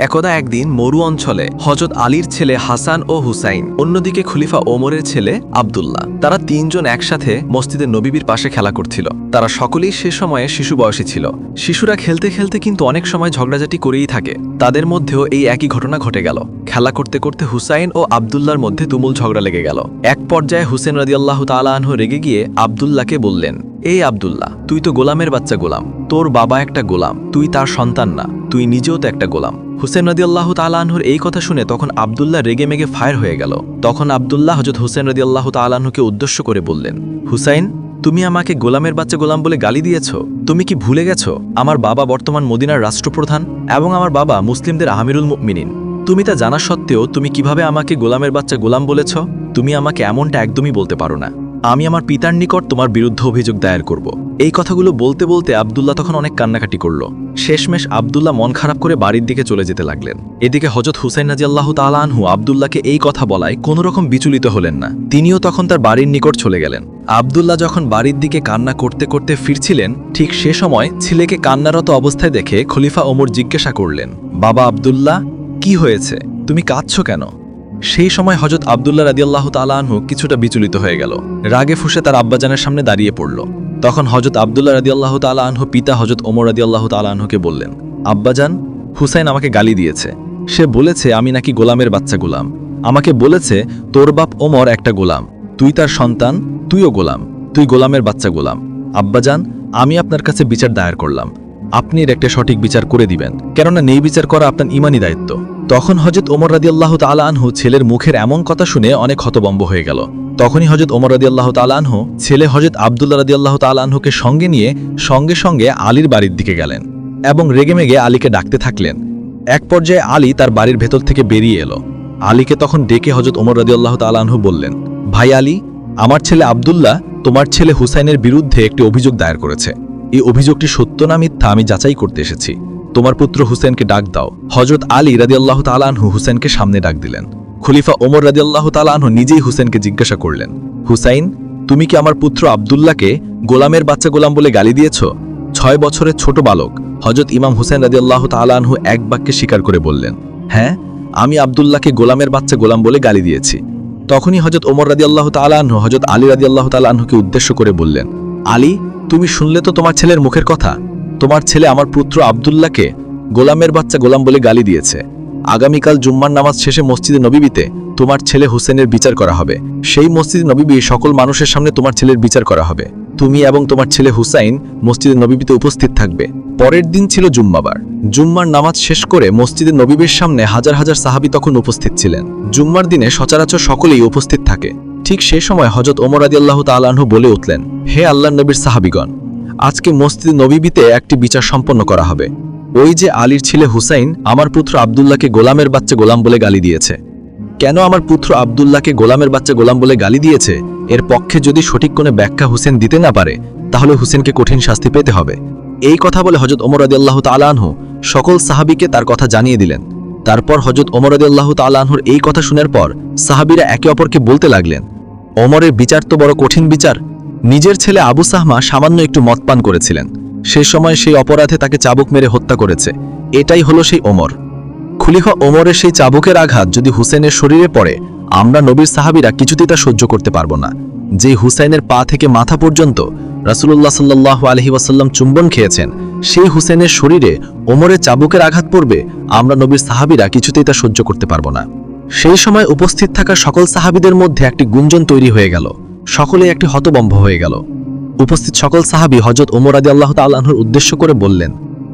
একদা একদিন মরু অঞ্চলে হযরত আলীর ছেলে হাসান ও হুসাইন, অন্যদিকে খলিফা ওমরের ছেলে আব্দুল্লাহ, তারা তিনজন একসাথে মসজিদে নববীর পাশে খেলা করছিল। তারা সকলেই সে সময়ে শিশু বয়সী ছিল। শিশুরা খেলতে খেলতে কিন্তু অনেক সময় ঝগড়াঝাটি করেই থাকে। তাদের মধ্যেও এই একই ঘটনা ঘটে গেল। খেলা করতে করতে হুসাইন ও আব্দুল্লাহর মধ্যে তুমুল ঝগড়া লেগে গেল। এক পর্যায়ে হুসেন রাদিয়াল্লাহু তাআলা আনহু রেগে গিয়ে আব্দুল্লাহকে বললেন, এই আব্দুল্লাহ, তুই তো গোলামের বাচ্চা গোলাম, তোর বাবা একটা গোলাম, তুই তার সন্তান না, তুই নিজেও তো একটা গোলাম। হুসেন রাদিয়াল্লাহু তাআলা আনহুর এই কথা শুনে তখন আব্দুল্লাহ রেগে মেগে ফায়ার হয়ে গেল। তখন আব্দুল্লাহ হযরত হুসেন রাদিয়াল্লাহু তাআলা আনহুকে উদ্দেশ্য করে বললেন, হুসাইন, তুমি আমাকে গোলামের বাচ্চা গোলাম বলে গালি দিয়েছ। তুমি কি ভুলে গেছো আমার বাবা বর্তমান মদিনার রাষ্ট্রপ্রধান এবং আমার বাবা মুসলিমদের আমিরুল মুমিনিন? তুমি তা জানা সত্ত্বেও তুমি কিভাবে আমাকে গোলামের বাচ্চা গোলাম বলেছ? তুমি আমাকে এমনটা একদমই বলতে পারো না। আমি আমার পিতার নিকট তোমার বিরুদ্ধে অভিযোগ দায়ের করব। এই কথাগুলো বলতে বলতে আব্দুল্লাহ তখন অনেক কান্নাকাটি করল। শেষমেশ আব্দুল্লাহ মন খারাপ করে বাড়ির দিকে চলে যেতে লাগলেন। এদিকে হযরত হুসাইন রাদিয়াল্লাহু তাআলা আনহু আব্দুল্লাহকে এই কথা বলায় কোনো রকম বিচলিত হলেন না। তিনিও তখন তার বাড়ির নিকট চলে গেলেন। আব্দুল্লাহ যখন বাড়ির দিকে কান্না করতে করতে ফিরছিলেন, ঠিক সে সময় ছেলেকে কান্নারত অবস্থায় দেখে খলিফা ওমর জিজ্ঞাসা করলেন, বাবা আব্দুল্লাহ, কি হয়েছে? তুমি কাঁদছো কেন? সেই সময় হযরত আব্দুল্লাহ রাদিয়াল্লাহু তাআলা আনহু কিছুটা বিচলিত হয়ে গেল। রাগে ফুঁসে তার আব্বাজানের সামনে দাঁড়িয়ে পড়ল। তখন হযরত আব্দুল্লাহ রাদিয়াল্লাহু তাআলা আনহু পিতা হযরত ওমর রাদিয়াল্লাহু তাআলা আনহুকে বললেন, আব্বাজান, হুসাইন আমাকে গালি দিয়েছে। সে বলেছে আমি নাকি গোলামের বাচ্চা গোলাম। আমাকে বলেছে তোর বাপ ওমর একটা গোলাম, তুই তার সন্তান, তুইও গোলাম, তুই গোলামের বাচ্চা গোলাম। আব্বাজান, আমি আপনার কাছে বিচার দায়ের করলাম। আপনি এর একটা সঠিক বিচার করে দিবেন, কেননা নেই বিচার করা আপনার ইমানি দায়িত্ব। তখন হযরত ওমর রাদিয়াল্লাহু তাআলা আনহু ছেলের মুখের এমন কথা শুনে অনেক হতভম্ব হয়ে গেল। তখনই হযরত ওমর রাদিয়াল্লাহু তাআলা আনহু ছেলে হযরত আব্দুল্লাহ রাদিয়াল্লাহু তাআলা আনহুকে সঙ্গে নিয়ে সঙ্গে সঙ্গে আলীর বাড়ির দিকে গেলেন এবং রেগেমেগে আলীকে ডাকতে থাকলেন। এক পর্যায়ে আলী তার বাড়ির ভেতর থেকে বেরিয়ে এলো। আলীকে তখন ডেকে হযরত ওমর রাদিয়াল্লাহু তাআলা আনহু বললেন, ভাই আলী, আমার ছেলে আব্দুল্লাহ তোমার ছেলে হুসাইনের বিরুদ্ধে একটি অভিযোগ দায়ের করেছে। এই অভিযোগটি সত্য না মিথ্যা আমি যাচাই করতে এসেছি। তোমার পুত্র হুসেনকে ডাক দাও। হযরত আলী রাদিয়াল্লাহু তাআলা আনহু হুসেনকে সামনে ডাক দিলেন। খলিফা ওমর রাদিয়াল্লাহু তাআলা আনহু নিজেই হুসেনকে জিজ্ঞাসা করলেন, হুসাইন, তুমি কি আমার পুত্র আব্দুল্লাহকে গোলামের বাচ্চা গোলাম বলে গালি দিয়েছ? 6 বছরের ছোট বালক হযরত ইমাম হুসেন রাদিয়াল্লাহু তাআলা আনহু এক বাক্যে স্বীকার করে বললেন, হ্যাঁ, আমি আব্দুল্লাহকে গোলামের বাচ্চা গোলাম বলে গালি দিয়েছি। তখনই হযরত ওমর রাদিয়াল্লাহু তাআলা আনহু হযরত আলী রাদিয়াল্লাহু তাআলা আনহুকে উদ্দেশ্য করে বললেন, আলী, তুমি শুনলে তো তোমার ছেলের মুখের কথা। তোমার ছেলে আমার পুত্র আব্দুল্লাহকে গোলামের বাচ্চা গোলাম বলে গালি দিয়েছে। আগামীকাল জুম্মার নামাজ শেষে মসজিদে নববীতে তোমার ছেলে হুসেনের বিচার করা হবে। সেই মসজিদে নববী সকল মানুষের সামনে তোমার ছেলের বিচার করা হবে। তুমি এবং তোমার ছেলে হুসাইন মসজিদে নববীতে উপস্থিত থাকবে। পরের দিন ছিল জুম্মাবার। জুম্মার নামাজ শেষ করে মসজিদে নববীর সামনে হাজার হাজার সাহাবী তখন উপস্থিত ছিলেন। জুম্মার দিনে সচরাচর সকলেই উপস্থিত থাকে। ঠিক সে সময় হযরত ওমর রাদিয়াল্লাহু তাআলা আনহু বলে উঠলেন, হে আল্লাহর নবীর সাহাবীগণ, আজকে মসজিদে নববীতে একটি বিচার সম্পন্ন করা হবে। ওই যে আলীর ছেলে হুসাইন আমার পুত্র আব্দুল্লাহকে গোলামের বাচ্চা গোলাম বলে গালি দিয়েছে। কেন আমার পুত্র আব্দুল্লাহকে গোলামের বাচ্চা গোলাম বলে গালি দিয়েছে, এর পক্ষে যদি সঠিক কোনো ব্যাখ্যা হুসেন দিতে না পারে, তাহলে হুসেনকে কঠিন শাস্তি পেতে হবে। এই কথা বলে হযরত ওমর রাদিয়াল্লাহু তাআলা আনহু সকল সাহাবীকে তার কথা জানিয়ে দিলেন। তারপর হযরত ওমর রাদিয়াল্লাহু তাআলা আনহুর এই কথা শোনার পর সাহাবীরা একে অপরকে বলতে লাগলেন, ওমরের বিচার তো বড় কঠিন বিচার। নিজের ছেলে আবু সাহমা সামান্য একটু মদ পান করেছিলেন, সেই সময় সেই অপরাধে তাকে চাবুক মেরে হত্যা করেছে। এটাই হলো সেই ওমর। খলিফা ওমরের সেই চাবুকের আঘাত যদি হুসেনের শরীরে পড়ে, আমরা নবীর সাহাবীরা কিছুতেই তা সহ্য করতে পারবো না। যে হুসাইনের পা থেকে মাথা পর্যন্ত রাসূলুল্লাহ সাল্লাল্লাহু আলাইহি ওয়াসাল্লাম চুম্বন খেয়েছেন, সেই হুসেনের শরীরে ওমরের চাবুকের আঘাত পড়বে, আমরা নবীর সাহাবীরা কিছুতেই তা সহ্য করতে পারবো না। সেই সময় উপস্থিত থাকা সকল সাহাবীদের মধ্যে একটি গুঞ্জন তৈরি হয়ে গেল। সকলে একটি হতভম্ব হয়ে গেল। উপস্থিত সকল সাহাবী হযরত ওমর রাদিয়াল্লাহু তাআলা আনহুর উদ্দেশ্য করে বললেন,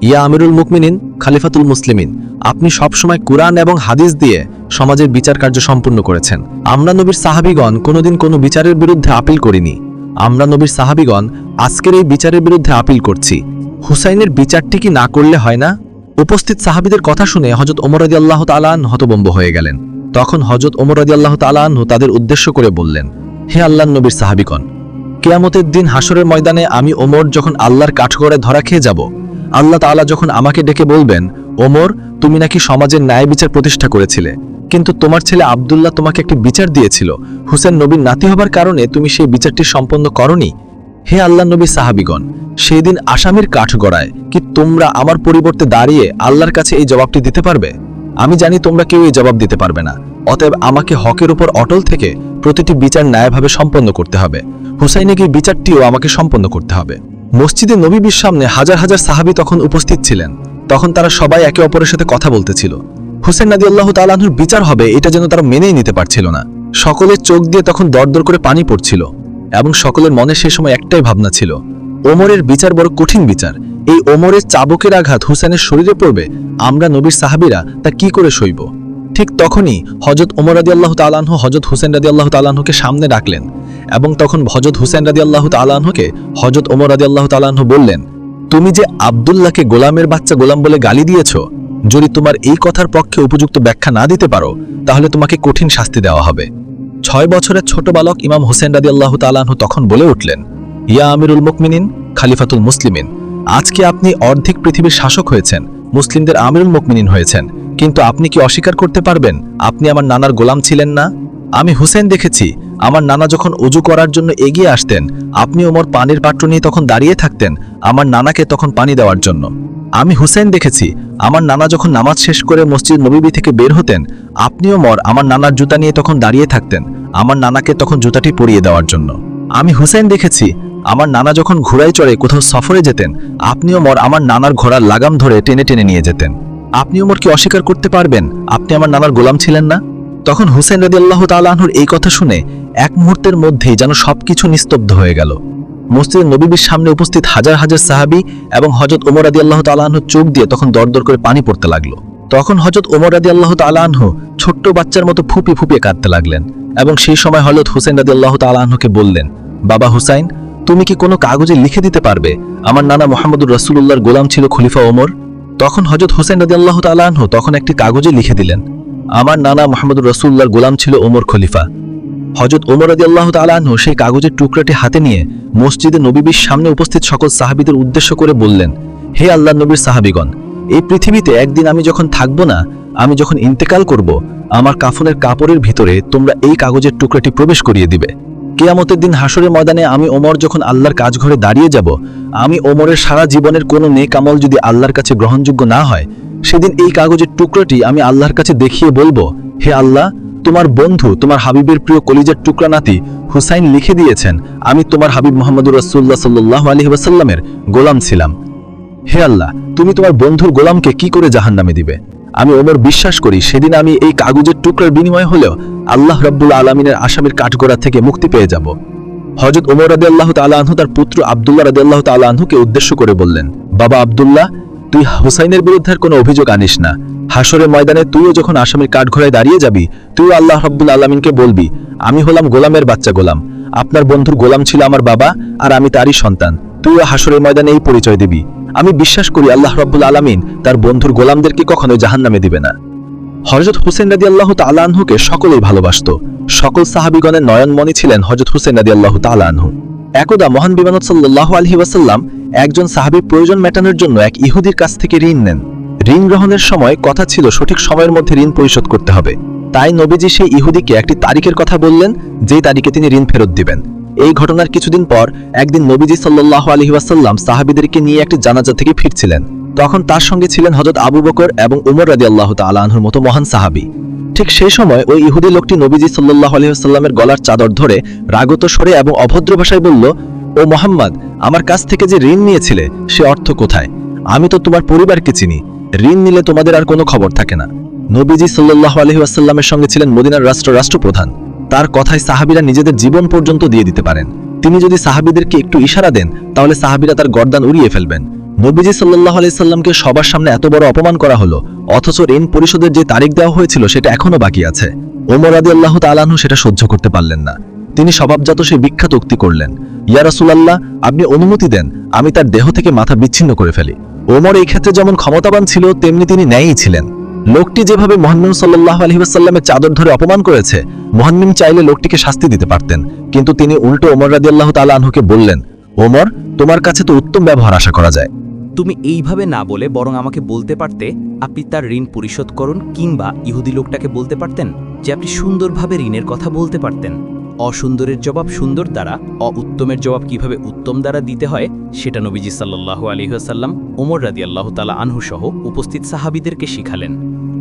ইয়া আমিরুল মুমিনিন, খলিফাতুল মুসলিমিন, আপনি সবসময় কুরআন এবং হাদিস দিয়ে সমাজের বিচার কার্য সম্পূর্ণ করেছেন। আমরা নবীর সাহাবীগণ কোনোদিন কোনো বিচারের বিরুদ্ধে আপিল করিনি। আমরা নবীর সাহাবীগণ আজকের এই বিচারের বিরুদ্ধে আপিল করছি। হুসাইনের বিচারটি কি না করলে হয় না? উপস্থিত সাহাবীদের কথা শুনে হযরত ওমর রাদিয়াল্লাহু তাআলা আনহু হতভম্ব হয়ে গেলেন। তখন হযরত ওমর রাদিয়াল্লাহু তাআলা আনহু তাদের উদ্দেশ্য করে বললেন, হে আল্লাহর নবীর সাহাবীগণ, কিয়ামতের দিন হাসরের ময়দানে আমি ওমর যখন আল্লাহর কাঠগড়ায় ধরা খেয়ে যাব, আল্লাহ তাআলা যখন আমাকে ডেকে বলবেন, ওমর, তুমি নাকি সমাজের ন্যায় বিচার প্রতিষ্ঠা করেছিলে, কিন্তু তোমার ছেলে আব্দুল্লাহ তোমাকে একটি বিচার দিয়েছিল। হুসেন নবীর নাতি হবার কারণে তুমি সেই বিচারটি সম্পন্ন করনি। হে আল্লাহর নবী সাহাবীগণ, সেই দিন আসামির কাঠগড়ায় কি তোমরা আমার পরিবর্তে দাঁড়িয়ে আল্লাহর কাছে এই জবাবটি দিতে পারবে? আমি জানি তোমরা কেউ এই জবাব দিতে পারবে না, অতএব আমাকে হকের উপর অটল থেকে প্রতিটি বিচার ন্যায়ভাবে সম্পন্ন করতে হবে। হুসাইনের বিচারটিও আমাকে সম্পন্ন করতে হবে। মসজিদে নববীর সামনে হাজার হাজার সাহাবী তখন উপস্থিত ছিলেন। তখন তারা সবাই একে অপরের সাথে কথা বলতেছিল। হুসেন রাদিয়াল্লাহু তাআলা আনহুর বিচার হবে এটা যেন তারা মেনেই নিতে পারছিল না। সকলের চোখ দিয়ে তখন দরদর করে পানি পড়ছিল এবং সকলের মনে সে সময় একটাই ভাবনা ছিল, ওমরের বিচার বড় কঠিন বিচার। এই ওমরের চাবুকের আঘাত হুসেনের শরীরে পড়বে, আমরা নবীর সাহাবীরা তা কি করে সইব। ঠিক তখনই হযরত ওমর রাদিয়াল্লাহু তাআলা আনহু হযরত হুসেন রাদিয়াল্লাহু তাআলা আনহুকে সামনে ডাকলেন এবং তখন হযরত হুসেন রাদিয়াল্লাহু তাআলা আনহুকে হযরত ওমর রাদিয়াল্লাহু তাআলা আনহু বললেন, তুমি যে আব্দুল্লাহকে গোলামের বাচ্চা গোলাম বলে গালি দিয়েছ, যদি তোমার এই কথার পক্ষে উপযুক্ত ব্যাখ্যা না দিতে পারো তাহলে তোমাকে কঠিন শাস্তি দেওয়া হবে। 6 বছরের ছোট বালক ইমাম হুসেন রাদিয়াল্লাহু তাআলা আনহু তখন বলে উঠলেন, ইয়া আমিরুল মুকমিনিন খালিফাতুল মুসলিমিন, আজকে আপনি অর্ধেক পৃথিবীর শাসক হয়েছেন, মুসলিমদের আমিরুল মুকমিনিন হয়েছেন, কিন্তু আপনি কি অস্বীকার করতে পারবেন আপনি আমার নানার গোলাম ছিলেন না? আমি হুসেন দেখেছি, আমার নানা যখন ওযু করার জন্য এগিয়ে আসতেন আপনি ওমর পানির পাত্র নিয়ে তখন দাঁড়িয়ে থাকতেন আমার নানাকে তখন পানি দেওয়ার জন্য। আমি হুসেন দেখেছি, আমার নানা যখন নামাজ শেষ করে মসজিদ নববী থেকে বের হতেন আপনি ওমর আমার নানার জুতা নিয়ে তখন দাঁড়িয়ে থাকতেন আমার নানাকে তখন জুতাটি পরিয়ে দেওয়ার জন্য। আমি হুসেন দেখেছি, আমার নানা যখন ঘোড়ায় চড়ে কোথাও সফরে যেতেন আপনি ওমর আমার নানার ঘোড়ার লাগাম ধরে টেনে টেনে নিয়ে যেতেন। আপনি ওমর কি অস্বীকার করতে পারবেন আপনি আমার নানার গোলাম ছিলেন না? তখন হুসেন রাদিয়াল্লাহু তাআলা আনহুর এই কথা শুনে এক মুহূর্তের মধ্যেই যেন সবকিছু নিস্তব্ধ হয়ে গেল। মসজিদের নববীর সামনে উপস্থিত হাজার হাজার সাহাবী এবং হযরত ওমর রাদিয়াল্লাহু তাআলা আনহুর চোখ দিয়ে তখন দরদর করে পানি পড়তে লাগলো। তখন হযরত ওমর রাদিয়াল্লাহু তাআলা আনহু ছোট্ট বাচ্চার মতো ফুপিয়ে ফুপিয়ে কাঁদতে লাগলেন এবং সেই সময় হযরত হুসেন রাদিয়াল্লাহু তাআলা আনহুকে বললেন, বাবা হুসাইন, তুমি কি কোনো কাগজে লিখে দিতে পারবে আমার নানা মুহাম্মদুর রাসূলুল্লাহর গোলাম ছিল খলিফা ওমর? তখন হযরত হুসেন রাদিয়াল্লাহু তাআলা আনহু তখন একটি কাগজে লিখে দিলেন, আমার নানা মুহাম্মদুর রাসূলুল্লাহর গোলাম ছিল ওমর খলিফা। হযরত ওমর রাদিয়াল্লাহু তাআলা আনহু সেই কাগজের টুকরাটি হাতে নিয়ে মসজিদে নববীর সামনে উপস্থিত সকল সাহাবীদের উদ্দেশ্য করে বললেন, হে আল্লাহর নবীর সাহাবীগণ, এই পৃথিবীতে একদিন আমি যখন থাকব না, আমি যখন ইন্তেকাল করব, আমার কাফনের কাপড়ের ভিতরে তোমরা এই কাগজের টুকরাটি প্রবেশ করিয়ে দিবে। কিয়ামতের দিন হাসরের ময়দানে আমি ওমর যখন আল্লাহর কাজঘরে দাঁড়িয়ে যাব, আমি ওমরের সারা জীবনের কোনো নেক আমল যদি আল্লাহর কাছে গ্রহণযোগ্য না হয়, সেদিন এই কাগজের টুকরাটি আমি আল্লাহর কাছে দেখিয়ে বলবো, হে আল্লাহ, তোমার বন্ধু তোমার হাবিবের প্রিয় কলিজার টুকরা নাতি হুসাইন লিখে দিয়েছেন আমি তোমার হাবিব মুহাম্মদুর রাসূলুল্লাহ সাল্লাল্লাহু আলাইহি ওয়াসাল্লামের গোলাম ছিলাম। হে আল্লাহ, তুমি তোমার বন্ধুর গোলামকে কি করে জাহান্নামে দিবে? আমি ওমর বিশ্বাস করি সেদিন আমি এই কাগজের টুকরার বিনিময় হলেও আল্লাহ রাব্বুল আলামিনের আসামির কাঠগড়া থেকে মুক্তি পেয়ে যাব। হযরত ওমর রাদিয়াল্লাহু তাআলা আনহু তার পুত্র আব্দুল্লাহ রাদিয়াল্লাহু তাআলা আনহুকে উদ্দেশ্য করে বললেন, বাবা আব্দুল্লাহ, তুই হুসাইনের বিরুদ্ধে কোনো অভিযোগ আনিস না। হাসরের ময়দানে তুইও যখন আসামির কাঠগড়ায় দাঁড়িয়ে যাবি, তুইও আল্লাহ রাব্বুল আলামিনকে বলবি, আমি হলাম গোলামের বাচ্চা গোলাম, আপনার বন্ধুর গোলাম ছিল আমার বাবা আর আমি তারই সন্তান। তুইও হাসরের ময়দানে এই পরিচয় দিবি। আমি বিশ্বাস করি আল্লাহ রাব্বুল আলামিন তার বন্ধুর গোলামদেরকে কখনোই জাহান্নামে দিবে না। হযরত হুসেন রাদিয়াল্লাহু তাআলা আনহুকে সকলেই ভালোবাসত। সকল সাহাবীগণের নয়নমণি ছিলেন হযরত হুসেন রাদিয়াল্লাহু তাআলা আনহু। একদা মহান বিমানত সাল্লাল্লাহু আলাইহি ওয়াসাল্লাম একজন সাহাবীর প্রয়োজন মেটানোর জন্য এক ইহুদির কাছ থেকে ঋণ নেন। ঋণ গ্রহণের সময় কথা ছিল সঠিক সময়ের মধ্যে ঋণ পরিশোধ করতে হবে। তাই নবীজি সেই ইহুদিকে একটি তারিখের কথা বললেন, যেই তারিখে তিনি ঋণ ফেরত দিবেন। এই ঘটনার কিছুদিন পর একদিন নবীজি সাল্লাল্লাহু আলাইহি ওয়াসাল্লাম সাহাবীদেরকে নিয়ে একটি জানাজা থেকে ফিরছিলেন। তখন তার সঙ্গে ছিলেন হযরত আবু বকর এবং উমর রাদিয়াল্লাহু তাআলা আনহুর মতো মহান সাহাবী। ঠিক সেই সময় ওই ইহুদি লোকটি নবীজি সাল্লাল্লাহু আলাইহি ওয়াসাল্লামের গলার চাদর ধরে রাগত স্বরে এবং অভদ্র ভাষায় বলল, ও মুহাম্মদ, আমার কাছ থেকে যে ঋণ নিয়েছিলে সে অর্থ কোথায়? আমি তো তোমার পরিবারকে চিনি, ঋণ নিলে তোমাদের আর কোনো খবর থাকে না। নবীজি সাল্লাল্লাহু আলাইহি ওয়াসাল্লামের সঙ্গে ছিলেন মদিনার রাষ্ট্রপ্রধান। তার কথায় সাহাবীরা নিজেদের জীবন পর্যন্ত দিয়ে দিতে পারেন। তিনি যদি সাহাবীদেরকে একটু ইশারা দেন তাহলে সাহাবীরা তার গর্দান উড়িয়ে ফেলবেন। নবীজি সাল্লাল্লাহু আলাইহি সাল্লামকে সবার সামনে এত বড় অপমান করা হলো, অথচ ঋণ পরিশোধের যে তারিখ দেওয়া হয়েছিল সেটা এখনো বাকি আছে। ওমর রাদিয়াল্লাহু তাআলা আনহু সেটা সহ্য করতে পারলেন না। তিনি স্বভাবজাত সেই বিখ্যাত উক্তি করলেন, ইয়া রাসূলুল্লাহ, আপনি অনুমতি দেন আমি তার দেহ থেকে মাথা বিচ্ছিন্ন করে ফেলি। ওমর এই ক্ষেত্রে যেমন ক্ষমতাবান ছিল তেমনি তিনি ন্যায়ী ছিলেন। লোকটি যেভাবে মুহাম্মদ সাল্লাল্লাহু আলাইহি ওয়াসাল্লামের চাদর ধরে অপমান করেছে, মুহাম্মদ চাইলে লোকটিকে শাস্তি দিতে পারতেন, কিন্তু তিনি উল্টো ওমর রাদিয়াল্লাহু তাআলা আনহুকে বললেন, ওমর, তোমার কাছে তো উত্তম ব্যবহার আশা করা যায়। তুমি এইভাবে না বলে বরং আমাকে বলতে পারতে আপনি তার ঋণ পরিশোধ করুন, কিংবা ইহুদি লোকটাকে বলতে পারতেন যে আপনি সুন্দরভাবে ঋণের কথা বলতে পারতেন। অসুন্দরের জবাব সুন্দর দ্বারা, উত্তমের জবাব কিভাবে উত্তম দ্বারা দিতে হয় সেটা নবীজি সাল্লাল্লাহু আলাইহি ওয়াসাল্লাম ওমর রাদিয়াল্লাহু তাআলা আনহু সহ উপস্থিত সাহাবীদেরকে শিখালেন।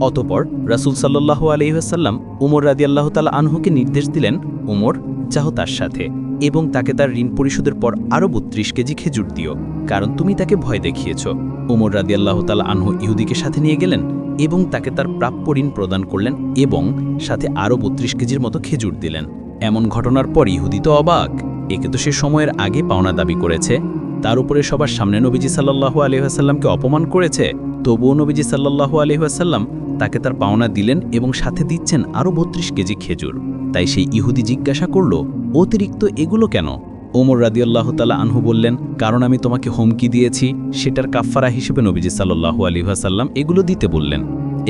অতপর রাসূল সাল্লাল্লাহু আলাইহি ওয়াসাল্লাম উমর রাদিয়াল্লাহু তাআলা আনহুকে নির্দেশ দিলেন, উমর, যাও তার সাথে এবং তাকে তার ঋণ পরিশোধের পর আরও ৩২ কেজি খেজুর দিও, কারণ তুমি তাকে ভয় দেখিয়েছ। উমর রাদিয়াল্লাহু তাআলা আনহু ইহুদিকে সাথে নিয়ে গেলেন এবং তাকে তার প্রাপ্য ঋণ প্রদান করলেন এবং সাথে আরও ৩২ কেজির মতো খেজুর দিলেন। এমন ঘটনার পর ইহুদি তো অবাক, একে তো সে সময়ের আগে পাওনা দাবি করেছে, তার উপরে সবার সামনে নবীজি সাল্লাল্লাহু আলাইহি ওয়াসাল্লামকে অপমান করেছে, তবুও নবীজি সাল্লাল্লাহু আলাইহি ওয়াসাল্লাম তাকে তার পাওনা দিলেন এবং সাথে দিচ্ছেন আরও ৩২ কেজি খেজুর। তাই সেই ইহুদি জিজ্ঞাসা করল, অতিরিক্ত এগুলো কেন? ওমর রাদিয়াল্লাহু তাআলা আনহু বললেন, কারণ আমি তোমাকে হুমকি দিয়েছি, সেটার কাফফারা হিসেবে নবীজি সাল্লাল্লাহু আলাইহি ওয়াসাল্লাম এগুলো দিতে বললেন।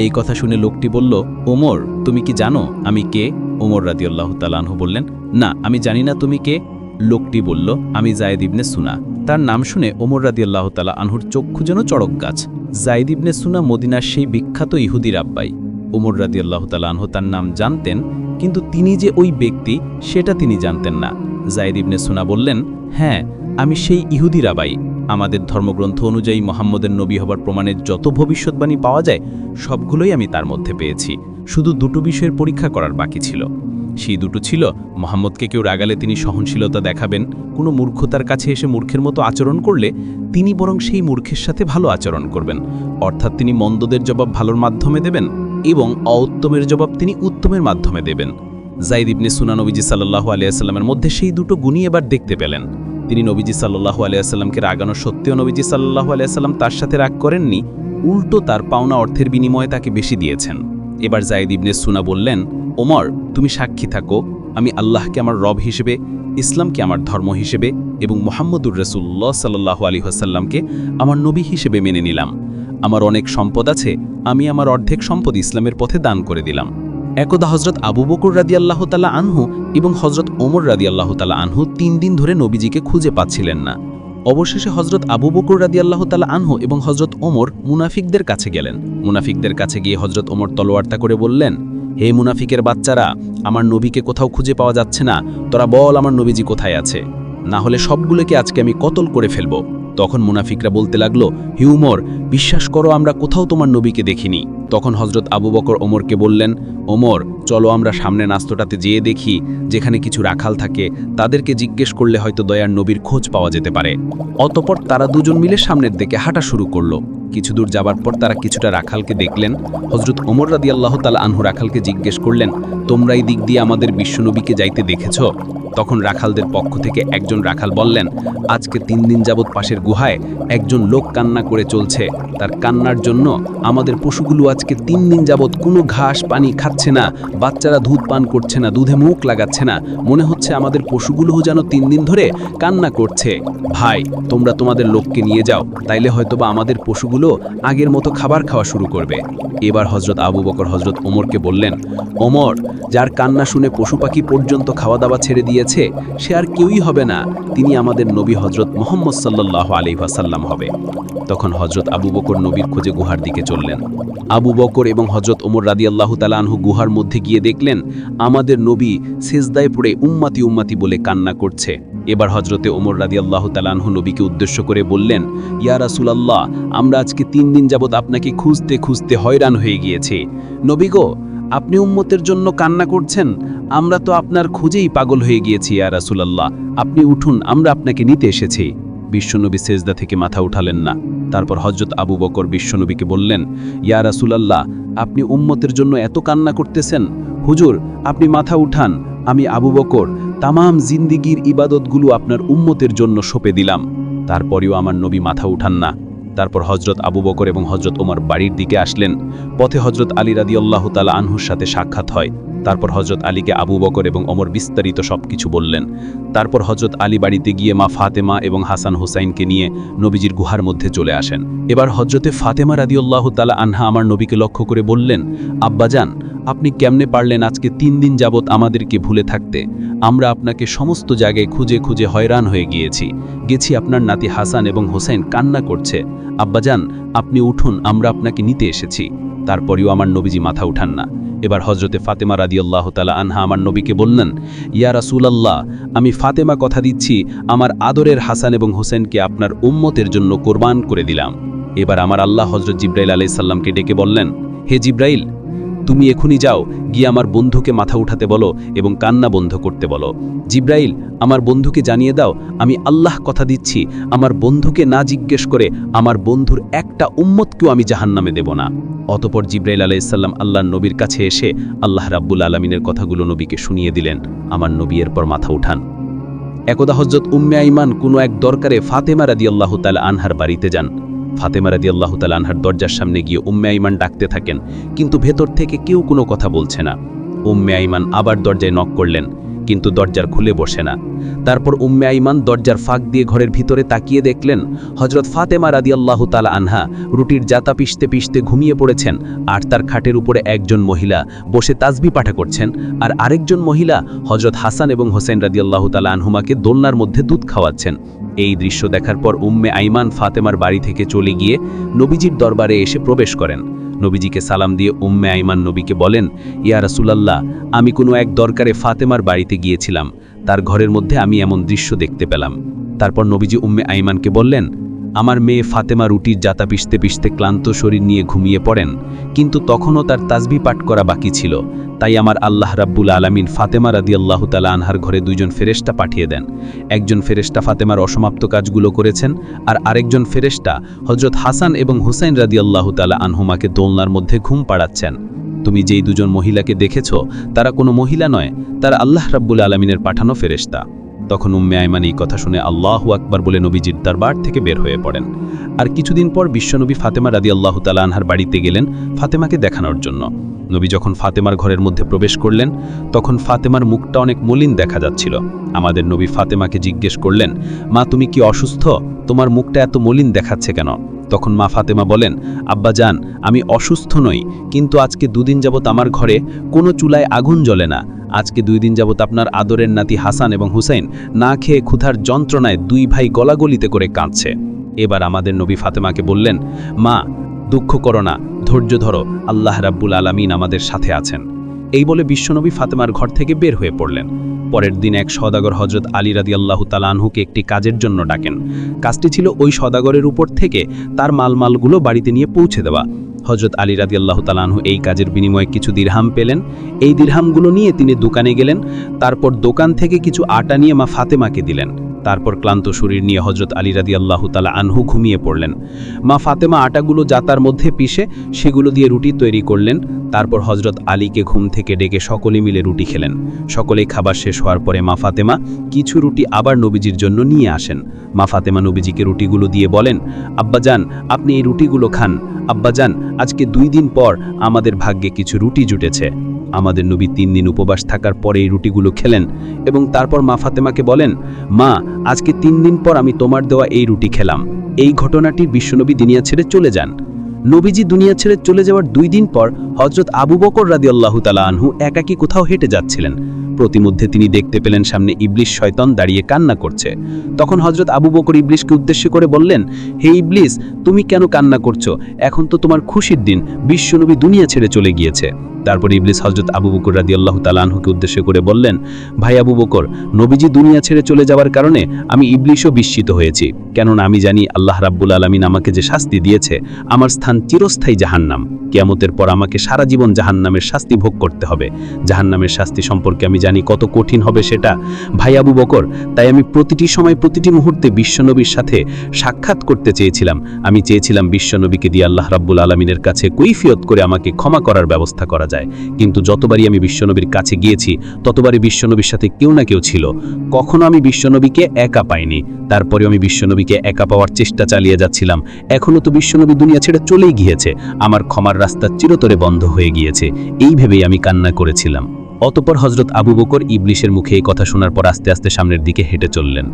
এই কথা শুনে লোকটি বলল, ওমর, তুমি কি জানো আমি কে? ওমর রাদিয়াল্লাহু তাআলা আনহু বললেন, না, আমি জানি না তুমি কে। লোকটি বলল, আমি যায়েদ ইবনে সুনা। তার নাম শুনে ওমর রাদিয়াল্লাহু তাআলা আনহুর চক্ষু যেন চড়ক গাছ। যায়েদ ইবনে সুনা মদিনার সেই বিখ্যাত ইহুদির আব্বাই। ওমর রাদিয়াল্লাহু তাআলা আনহু তার নাম জানতেন, কিন্তু তিনি যে ওই ব্যক্তি সেটা তিনি জানতেন না। যায়েদ ইবনে সুনা বললেন, হ্যাঁ, আমি সেই ইহুদির আবাই। আমাদের ধর্মগ্রন্থ অনুযায়ী মুহাম্মদের নবী হবার প্রমাণের যত ভবিষ্যৎবাণী পাওয়া যায় সবগুলোই আমি তার মধ্যে পেয়েছি। শুধু দুটো বিষয়ের পরীক্ষা করার বাকি ছিল। সেই দুটো ছিল, মুহাম্মদকে কেউ রাগালে তিনি সহনশীলতা দেখাবেন, কোনো মূর্খতার কাছে এসে মূর্খের মতো আচরণ করলে তিনি বরং সেই মূর্খের সাথে ভালো আচরণ করবেন, অর্থাৎ তিনি মন্দদের জবাব ভালোর মাধ্যমে দেবেন এবং অউত্তমের জবাব তিনি উত্তমের মাধ্যমে দেবেন। যায়েদ ইবনে সুনা নবীজি সাল্লাল্লাহু আলাইহি ওয়াসাল্লামের মধ্যে সেই দুটো গুণই এবার দেখতে পেলেন। তিনি নবীজি সাল্লাল্লাহু আলাইহি ওয়াসাল্লামকে রাগানো সত্ত্বেও নবীজি সাল্লাল্লাহু আলাইহি ওয়াসাল্লাম তার সাথে রাগ করেননি, উল্টো তার পাওনা অর্থের বিনিময়ে তাকে বেশি দিয়েছেন। এবার যায়েদ ইবনে সুনা বললেন, ওমর, তুমি সাক্ষী থাকো, আমি আল্লাহকে আমার রব হিসেবে, ইসলামকে আমার ধর্ম হিসেবে এবং মুহাম্মদুর রাসূলুল্লাহ সাল্লাল্লাহু আলাইহি ওয়াসাল্লামকে আমার নবী হিসেবে মেনে নিলাম। আমার অনেক সম্পদ আছে, আমি আমার অর্ধেক সম্পদ ইসলামের পথে দান করে দিলাম। একদা হযরত আবু বকর রাদিয়াল্লাহু তাআলা আনহু এবং হযরত ওমর রাদিয়াল্লাহু তাআলা আনহু ৩ দিন ধরে নবীজিকে খুঁজে পাচ্ছিলেন না। অবশেষে হযরত আবু বকর রাদিয়াল্লাহু তাআলা আনহু এবং হযরত ওমর মুনাফিকদের কাছে গেলেন। মুনাফিকদের কাছে গিয়ে হযরত ওমর তলোয়ারটা করে বললেন, হে মুনাফিকের বাচ্চারা, আমার নবীকে কোথাও খুঁজে পাওয়া যাচ্ছে না, তোরা বল আমার নবীজি কোথায় আছে, না হলে সবগুলোকে আজকে আমি কতল করে ফেলব। তখন মুনাফিকরা বলতে লাগলো, হে ওমর, বিশ্বাস করো আমরা কোথাও তোমার নবীকে দেখিনি। তখন হযরত আবু বকর ওমরকে বললেন, ওমর, চলো আমরা সামনে নাস্তটাতে যেয়ে দেখি, যেখানে কিছু রাখাল থাকে, তাদেরকে জিজ্ঞেস করলে হয়তো দয়ার নবীর খোঁজ পাওয়া যেতে পারে। অতঃপর তারা দুজন মিলে সামনের দিকে হাঁটা শুরু করলো। কিছু দূর যাবার পর তারা কিছুটা রাখালকে দেখলেন। হযরত ওমর রাদিয়াল্লাহু তাআলা আনহু রাখালকে জিজ্ঞেস করলেন, তোমরা এই দিক দিয়ে আমাদের বিশ্বনবীকে যাইতে দেখেছ? তখন রাখালদের পক্ষ থেকে একজন রাখাল বললেন, আজকে ৩ দিন যাবৎ পাশের গুহায় একজন লোক কান্না করে চলছে। তার কান্নার জন্য আমাদের পশুগুলো আজকে ৩ দিন যাবৎ কোনো ঘাস পানি খাচ্ছে না, বাচ্চারা দুধ পান করছে না, দুধে মুখ লাগাচ্ছে না। মনে হচ্ছে আমাদের পশুগুলোও যেন ৩ দিন ধরে কান্না করছে। ভাই, তোমরা তোমাদের লোককে নিয়ে যাও, তাইলে হয়তোবা আমাদের পশুগুলো আগের মতো খাবার খাওয়া শুরু করবে। এবার হযরত আবু বকর হযরত ওমরকে বললেন, ওমর, যার কান্না শুনে পশু পাখি পর্যন্ত খাওয়া দাওয়া ছেড়ে দিয়েছে, সে আর কেউই হবে না, তিনি আমাদের নবী হযরত মুহাম্মদ সাল্লাল্লাহু আলাইহি ওয়াসাল্লাম হবে। তখন হযরত আবু বকর নবীর খোঁজে গুহার দিকে চললেন। আবু বকর এবং হযরত ওমর রাদিয়াল্লাহু তাআলা আনহু গুহার মধ্যে গিয়ে দেখলেন আমাদের নবী সিজদায় পড়ে উম্মতি উম্মতি বলে কান্না করছে। এবার হযরতে ওমর রাদিয়াল্লাহু তাআলা আনহু নবীকে উদ্দেশ্য করে বললেন, ইয়া রাসূলুল্লাহ, আমরা আজকে ৩ দিন যাবৎ আপনাকে খুঁজতে খুঁজতে হয়রান হয়ে গিয়েছি। নবী গো, আপনি উম্মতের জন্য কান্না করছেন, আমরা তো আপনার খুঁজেই পাগল হয়ে গিয়েছি। ইয়া রাসূলুল্লাহ, আপনি উঠুন, আমরা আপনাকে নিতে এসেছি। বিশ্বনবী সেজদা থেকে মাথা উঠালেন না। তারপর হযরত আবু বকর বিশ্বনবীকে বললেন, ইয়া রাসূলুল্লাহ, আপনি উম্মতের জন্য এত কান্না করতেছেন, হুজুর আপনি মাথা উঠান, আমি আবু বকর তামাম জিন্দিগির ইবাদতগুলো আপনার উম্মতের জন্য সঁপে দিলাম। তারপরেও আমার নবী মাথা উঠান না। তারপর হযরত আবু বকর এবং হযরত ওমর বাড়ির দিকে আসলেন। পথে হযরত আলী রাদিয়াল্লাহু তাআলা আনহুর সাথে সাক্ষাৎ হয়। তারপর হযরত আলীকে আবু বকর এবং ওমর বিস্তারিত সবকিছু বললেন। তারপর হযরত আলী বাড়িতে গিয়ে মা ফাতেমা এবং হাসান হুসাইনকে নিয়ে নবীজির গুহার মধ্যে চলে আসেন। এবার হযরতে ফাতেমা রাদিয়াল্লাহু তাআলা আনহা আমার নবীকে লক্ষ্য করে বললেন, আব্বাজান, আপনি কেমনে পারলেন আজকে ৩ দিন যাবৎ আমাদেরকে ভুলে থাকতে? আমরা আপনাকে সমস্ত জায়গায় খুঁজে খুঁজে হয়রান হয়ে গেছি আপনার নাতি হাসান এবং হোসেন কান্না করছে। আব্বাজান, আপনি উঠুন, আমরা আপনাকে নিতে এসেছি। তারপরেও আমার নবীজি মাথা উঠান না। এবার হযরতে ফাতেমা রাদিয়াল্লাহু তাআলা আনহা আমার নবীকে বললেন, ইয়া রাসূলুল্লাহ, আমি ফাতেমা কথা দিচ্ছি আমার আদরের হাসান এবং হোসেনকে আপনার উম্মতের জন্য কোরবান করে দিলাম। এবার আমার আল্লাহ হযরত জিবরাইল আলাইহিস সালামকে ডেকে বললেন, হে জিব্রাইল, তুমি এখনই যাও, গিয়ে আমার বন্ধুকে মাথা উঠাতে বলো এবং কান্না বন্ধ করতে বলো। জিব্রাইল, আমার বন্ধুকে জানিয়ে দাও, আমি আল্লাহ কথা দিচ্ছি, আমার বন্ধুকে না জিজ্ঞেস করে আমার বন্ধুর একটা উম্মতকেও আমি জাহান্নামে দেব না। অতপর জিব্রাইল আলাইহিসসালাম আল্লাহর নবীর কাছে এসে আল্লাহ রাব্বুল আলামিনের কথাগুলো নবীকে শুনিয়ে দিলেন। আমার নবী এরপর মাথা উঠান। একদা হযরত উম্মে আইমান কোনো এক দরকারে ফাতেমা রাদিয়াল্লাহু তাআলা আনহার বাড়িতে যান। ফাতেমা রাদিয়াল্লাহু তাআলা আনহার দরজার সামনে গিয়ে উম্মে আইমান ডাকতে থাকেন, কিন্তু ভেতর থেকে কেউ কোনো কথা বলছে না। উম্মে আইমান আবার দরজায় নক করলেন, কিন্তু দরজার খুলে বসে না। তারপর উম্মে আইমান দরজার ফাঁক দিয়ে ঘরের ভিতরে তাকিয়ে দেখলেন হযরত ফাতেমা রাদিয়াল্লাহু তাআলা আনহা রুটির জাতা পিষতে পিষতে ঘুমিয়ে পড়েছেন, আর তার খাটের উপরে একজন মহিলা বসে তাসবিহ পাঠ করছেন, আর আরেকজন মহিলা হযরত হাসান এবং হোসেন রাদিয়াল্লাহু তাআলা আনহুমাকে দোলনার মধ্যে দুধ খাওয়াচ্ছেন। এই দৃশ্য দেখার পর উম্মে আইমান ফাতেমার বাড়ি থেকে চলে গিয়ে নবীজির দরবারে এসে প্রবেশ করেন। নবীজিকে সালাম দিয়ে উম্মে আইমান নবীকে বলেন, ইয়া রাসূলুল্লাহ, আমি কোনো এক দরকারে ফাতেমার বাড়িতে গিয়েছিলাম, তার ঘরের মধ্যে আমি এমন দৃশ্য দেখতে পেলাম। তারপর নবীজি উম্মে আইমানকে বললেন, আমার মেয়ে ফাতেমা রুটির জাতা পিষতে পিষতে ক্লান্ত শরীর নিয়ে ঘুমিয়ে পড়েন, কিন্তু তখনও তার তাসবিহ পাঠ করা বাকি ছিল। তাই আমার আল্লাহ রাব্বুল আলামিন ফাতেমা রাদিয়াল্লাহু তাআলা আনহার ঘরে দুইজন ফেরেশতা পাঠিয়ে দেন। একজন ফেরেশতা ফাতেমার অসমাপ্ত কাজগুলো করেছেন, আর আরেকজন ফেরেশতা হযরত হাসান এবং হুসাইন রাদিয়াল্লাহু তাআলা আনহুমাকে দোলনার মধ্যে ঘুম পাড়াচ্ছেন। তুমি যেই দুজন মহিলাকে দেখেছো তারা কোনো মহিলা নয়, তারা আল্লাহ রাব্বুল আলামিনের পাঠানো ফেরেশতা। তখন উম্মে আইমান এই কথা শুনে আল্লাহু আকবার বলে নবীজির দরবার থেকে বের হয়ে পড়েন। আর কিছুদিন পর বিশ্বনবী ফাতেমা রাদিয়াল্লাহু তাআলা আনহার বাড়িতে গেলেন ফাতেমাকে দেখানোর জন্য। নবী যখন ফাতেমার ঘরের মধ্যে প্রবেশ করলেন, তখন ফাতেমার মুখটা অনেক মলিন দেখা যাচ্ছিল। আমাদের নবী ফাতেমাকে জিজ্ঞেস করলেন, মা, তুমি কি অসুস্থ? তোমার মুখটা এত মলিন দেখাচ্ছে কেন? তখন মা ফাতেমা বলেন, আব্বা জান, আমি অসুস্থ নই, কিন্তু আজকে দুদিন যাবত আমার ঘরে কোনো চুলায় আগুন জ্বলে না। আজকে 2 দিন যাবত আপনার আদরের নাতি হাসান এবং হুসাইন না খেয়ে ক্ষুধার যন্ত্রণায় 2 ভাই গলাগলিতে করে কাঁদছে। এবার আমাদের নবী ফাতেমাকে বললেন, মা, দুঃখ করো না, ধৈর্য ধরো, আল্লাহ রাব্বুল আলামিন আমাদের সাথে আছেন। এই বলে বিশ্বনবী ফাতেমার ঘর থেকে বের হয়ে পড়লেন। পরের দিন এক সওদাগর হযরত আলী রাদিয়াল্লাহু তাআলা আনহুকে একটি কাজের জন্য ডাকেন। কাজটি ছিল ওই সওদাগরের উপর থেকে তার মালমালগুলো বাড়িতে নিয়ে পৌঁছে দেওয়া। হযরত আলী রাদিয়াল্লাহু তাআলা আনহু এই কাজের বিনিময়ে কিছু দিরহাম পেলেন। এই দিরহামগুলো নিয়ে তিনি দোকানে গেলেন। তারপর দোকান থেকে কিছু আটা নিয়ে মা ফাতেমাকে দিলেন। তারপর ক্লান্ত শরীর নিয়ে হযরত আলী রাদিয়াল্লাহু তাআলা আনহু ঘুমিয়ে পড়লেন। মা ফাতেমা আটাগুলো জাতার মধ্যে পিষে সেগুলো দিয়ে রুটি তৈরি করলেন। তারপর হযরত আলীকে ঘুম থেকে ডেকে সকলে মিলে রুটি খেলেন। সকলেই খাবার শেষ হওয়ার পরে মা ফাতেমা কিছু রুটি আবার নবীজির জন্য নিয়ে আসেন। মা ফাতেমা নবীজিকে রুটিগুলো দিয়ে বলেন, আব্বাজান, আপনি এই রুটিগুলো খান। আব্বাজান, আজকে 2 দিন পর আমাদের ভাগ্যে কিছু রুটি জুটেছে। আমাদের নবী 3 দিন উপবাস থাকার পরে এই রুটিগুলো খেলেন এবং তারপর মা ফাতেমাকে বলেন, মা, আজকে 3 দিন পর আমি তোমার দেওয়া এই রুটি খেলাম। এই ঘটনাটি বিশ্বনবী দুনিয়া ছেড়ে চলে যান। নবীজি দুনিয়া ছেড়ে চলে যাওয়ার 2 দিন পর হযরত আবু বকর রাদিয়াল্লাহু তাআলা আনহু একাকী কোথাও হেঁটে যাচ্ছিলেন। প্রতিমধ্যে তিনি দেখতে পেলেন সামনে ইবলিস শয়তান দাঁড়িয়ে কান্না করছে। তখন হযরত আবু বকর ইবলিসকে উদ্দেশ্য করে বললেন, হে ইবলিস, তুমি কেন কান্না করছো? এখন তো তোমার খুশির দিন, বিশ্বনবী দুনিয়া ছেড়ে চলে গিয়েছে। তারপর ইবলিস হযরত আবু বকর রাদিয়াল্লাহু তাআলা আনহুকে উদ্দেশ্য করে বললেন, ভাই আবু বকর, নবীজি দুনিয়া ছেড়ে চলে যাওয়ার কারণে আমি ইবলিসও বিস্মিত হয়েছি, কেননা আমি জানি আল্লাহ রাব্বুল আলামিন আমাকে যে শাস্তি দিয়েছে, আমার স্থান চিরস্থায়ী জাহান্নাম। কিয়ামতের পর আমাকে সারা জীবন জাহান্নামের শাস্তি ভোগ করতে হবে। জাহান্নামের শাস্তি সম্পর্কে আমি জানি কত কঠিন হবে সেটা। ভাই আবু বকর, তাই আমি প্রতিটি সময় প্রতিটি মুহূর্তে বিশ্বনবীর সাথে সাক্ষাৎ করতে চেয়েছিলাম। আমি চেয়েছিলাম বিশ্বনবীকে দিয়ে আল্লাহ রাব্বুল আলামিনের কাছে কৈফিয়ত করে আমাকে ক্ষমা করার ব্যবস্থা করা যায়। কিন্তু যতবারই আমি বিশ্বনবীর কাছে গিয়েছি ততবারই বিশ্বনবীর সাথে কেউ না কেউ ছিল। কখনো আমি বিশ্বনবীকে একা পাইনি। তারপরেও আমি বিশ্বনবীকে একা পাওয়ার চেষ্টা চালিয়ে যাচ্ছিলাম। এখনো তো বিশ্বনবী দুনিয়া ছেড়ে চলেই গিয়েছে, আমার ক্ষমার রাস্তা চিরতরে বন্ধ হয়ে গিয়েছে। এই ভেবেই আমি কান্না করেছিলাম। অতঃপর হযরত আবু বকর ইবলিসের মুখে এই কথা শোনার পর আস্তে আস্তে সামনের দিকে হেঁটে চললেন।